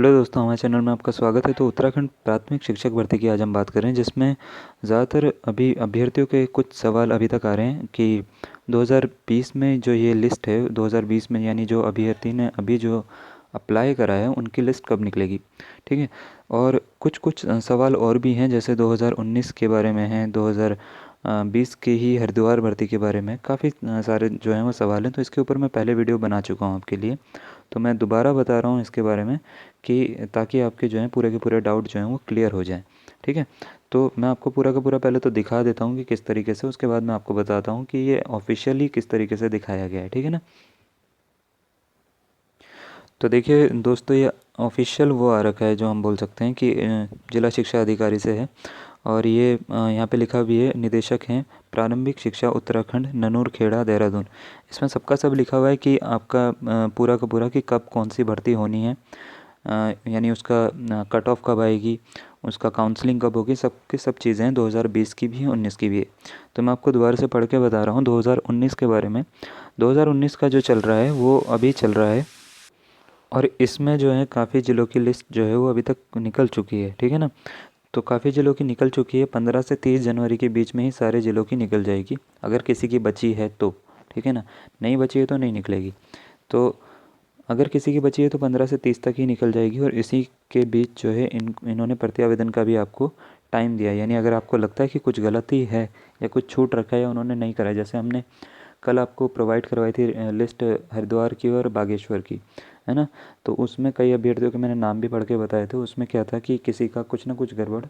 Hello दोस्तों, हमारे channel में आपका स्वागत है। तो उत्तराखंड प्राथमिक शिक्षक भर्ती की आज हम बात करें, जिसमें ज़्यादातर अभी अभ्यर्थियों के कुछ सवाल अभी तक आ रहे हैं कि 2020 में जो ये लिस्ट है, 2020 में यानी जो अभ्यर्थी ने अभी जो अप्लाई करा है उनकी लिस्ट कब निकलेगी। ठीक है। और कुछ कुछ सवाल और भी हैं, जैसे 2019 के बारे में हैं, 2020 के ही हरिद्वार भर्ती के बारे में काफ़ी सारे जो हैं वो सवाल हैं। तो इसके ऊपर मैं पहले वीडियो बना चुका हूँ आपके लिए, तो मैं दोबारा बता रहा हूँ इसके बारे में कि ताकि आपके जो हैं पूरे के पूरे डाउट जो हैं वो क्लियर हो जाएं। ठीक है। तो मैं आपको पूरा का पूरा पहले तो दिखा देता हूँ कि किस तरीके से, उसके बाद मैं आपको बताता हूँ कि ये ऑफिशियली किस तरीके से दिखाया गया है। ठीक है ना। तो देखिए दोस्तों, ये ऑफिशियल वो आ रखा है जो हम बोल सकते हैं कि जिला शिक्षा अधिकारी से है। और ये यहाँ पे लिखा भी है, निदेशक हैं प्रारंभिक शिक्षा उत्तराखंड, ननूरखेड़ा, देहरादून। इसमें सबका सब लिखा हुआ है कि आपका पूरा का पूरा कि कब कौन सी भर्ती होनी है, यानी उसका कट ऑफ कब आएगी, उसका काउंसलिंग कब होगी, सब की सब चीज़ें हैं। 2020 की भी है, 19 की भी है। तो मैं आपको दोबारा से पढ़ के बता रहा हूँ 2019 के बारे में। 2019 का जो चल रहा है वो अभी चल रहा है, और इसमें जो है काफ़ी ज़िलों की लिस्ट जो है वो अभी तक निकल चुकी है। ठीक है ना। तो काफ़ी ज़िलों की निकल चुकी है, 15 से 30 जनवरी के बीच में ही सारे ज़िलों की निकल जाएगी, अगर किसी की बची है तो। ठीक है ना। नहीं बची है तो नहीं निकलेगी। तो अगर किसी की बची है तो 15 से 30 तक ही निकल जाएगी, और इसी के बीच जो है इन्होंने प्रति आवेदन का भी आपको टाइम दिया है। यानी अगर आपको लगता है कि कुछ गलती है या कुछ छूट रखा है या उन्होंने नहीं करा है, जैसे हमने कल आपको प्रोवाइड करवाई थी लिस्ट हरिद्वार की और बागेश्वर की, है ना। तो उसमें कई अभ्यर्थियों के मैंने नाम भी पढ़ के बताए थे। उसमें क्या था कि किसी का कुछ ना कुछ गड़बड़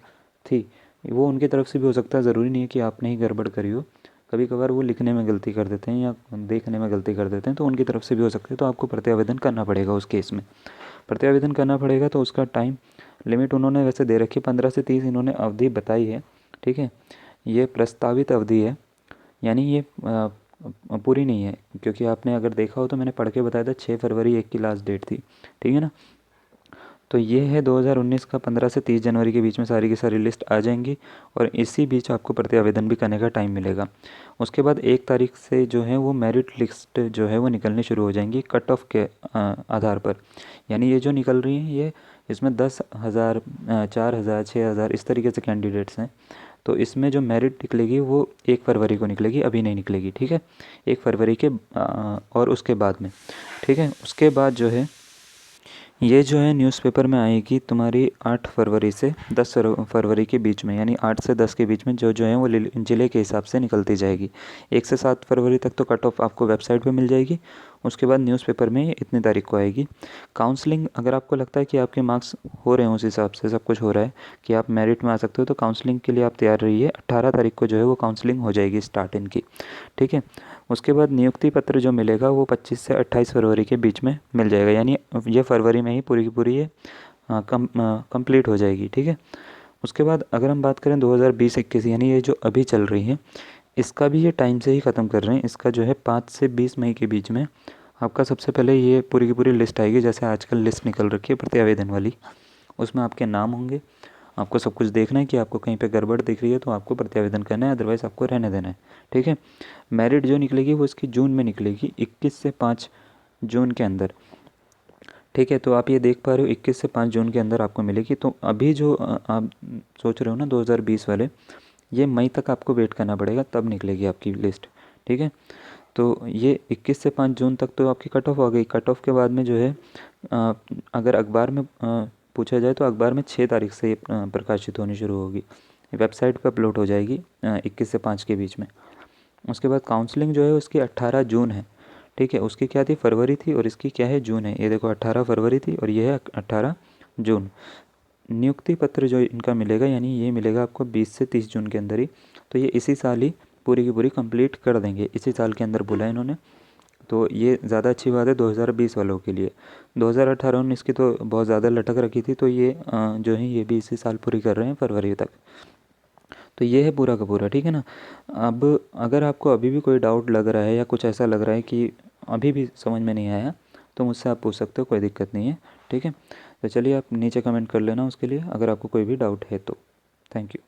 थी, वो उनकी तरफ से भी हो सकता है, ज़रूरी नहीं है कि आपने ही गड़बड़ करी हो। कभी कभार वो लिखने में गलती कर देते हैं या देखने में गलती कर देते हैं, तो उनकी तरफ से भी हो सकता है। तो आपको प्रत्यावेदन करना पड़ेगा उस केस में, प्रत्यावेदन करना पड़ेगा। तो उसका टाइम लिमिट उन्होंने वैसे दे रखी है, 15 से 30 इन्होंने अवधि बताई है। ठीक है। ये प्रस्तावित अवधि है, यानी ये पूरी नहीं है, क्योंकि आपने अगर देखा हो तो मैंने पढ़ के बताया था 6 फरवरी एक की लास्ट डेट थी। ठीक है ना। तो ये है 2019 का, 15 से 30 जनवरी के बीच में सारी की सारी लिस्ट आ जाएंगी, और इसी बीच आपको प्रति आवेदन भी करने का टाइम मिलेगा। उसके बाद 1 तारीख से जो है वो मेरिट लिस्ट जो है वो निकलनी शुरू हो जाएंगी कट ऑफ के आधार पर। यानी ये जो निकल रही हैं ये, इसमें 10,000, 4,000, 6,000 इस तरीके से कैंडिडेट्स हैं। तो इसमें जो मेरिट निकलेगी वो 1 फरवरी को निकलेगी, अभी नहीं निकलेगी। ठीक है। 1 फरवरी के और उसके बाद में। ठीक है। उसके बाद जो है ये जो है न्यूज़पेपर में आएगी तुम्हारी 8 फरवरी से 10 फरवरी के बीच में, यानी 8 से 10 के बीच में जो जो है वो ज़िले के हिसाब से निकलती जाएगी। 1 से 7 फरवरी तक तो कट ऑफ आपको वेबसाइट पे मिल जाएगी। उसके बाद न्यूज़पेपर में इतनी तारीख को आएगी। काउंसलिंग, अगर आपको लगता है कि आपके मार्क्स हो रहे हैं, उस हिसाब से सब कुछ हो रहा है कि आप मेरिट में आ सकते हो, तो काउंसलिंग के लिए आप तैयार रहिए। 18 तारीख को जो है वो काउंसलिंग हो जाएगी स्टार्ट इनकी। ठीक है। उसके बाद नियुक्ति पत्र जो मिलेगा वो 25 से 28 फरवरी के बीच में मिल जाएगा, यानी ये फरवरी में ही पूरी की पूरी ये कंप्लीट हो जाएगी। ठीक है। उसके बाद अगर हम बात करें 2020-21, यानी ये जो अभी चल रही है, इसका भी ये टाइम से ही ख़त्म कर रहे हैं। इसका जो है 5 से 20 मई के बीच में आपका सबसे पहले ये पूरी की पूरी लिस्ट आएगी, जैसे आजकल लिस्ट निकल रखी है प्रति आवेदन वाली। उसमें आपके नाम होंगे, आपको सब कुछ देखना है कि आपको कहीं पे गड़बड़ दिख रही है तो आपको प्रत्यावेदन करना है, अदरवाइज़ आपको रहने देना है। ठीक है। मेरिट जो निकलेगी वो इसकी जून में निकलेगी, 21 से 5 जून के अंदर। ठीक है। तो आप ये देख पा रहे हो 21 से 5 जून के अंदर आपको मिलेगी। तो अभी जो आप सोच रहे हो ना 2020 वाले, ये मई तक आपको वेट करना पड़ेगा, तब निकलेगी आपकी लिस्ट। ठीक है। तो ये 21 से 5 जून तक तो आपकी कट ऑफ हो गई। कट ऑफ के बाद में जो है अगर अखबार में पूछा जाए तो अखबार में 6 तारीख से ये प्रकाशित होनी शुरू होगी, वेबसाइट पर अपलोड हो जाएगी 21 से 5 के बीच में। उसके बाद काउंसलिंग जो है उसकी 18 जून है। ठीक है। उसकी क्या थी, फरवरी थी, और इसकी क्या है, जून है। ये देखो 18 फरवरी थी और ये है 18 जून। नियुक्ति पत्र जो इनका मिलेगा, यानी ये मिलेगा आपको 20 से 30 जून के अंदर ही। तो ये इसी साल ही पूरी की पूरी कंप्लीट कर देंगे, इसी साल के अंदर बोला है इन्होंने। तो ये ज़्यादा अच्छी बात है 2020 वालों के लिए। 2018-19 की तो बहुत ज़्यादा लटक रखी थी, तो ये जो है ये भी इसी साल पूरी कर रहे हैं फरवरी तक। तो ये है पूरा का पूरा। ठीक है ना। अब अगर आपको अभी भी कोई डाउट लग रहा है या कुछ ऐसा लग रहा है कि अभी भी समझ में नहीं आया, तो मुझसे आप पूछ सकते हो, कोई दिक्कत नहीं है। ठीक है। तो चलिए आप नीचे कमेंट कर लेना उसके लिए, अगर आपको कोई भी डाउट है तो। Thank you.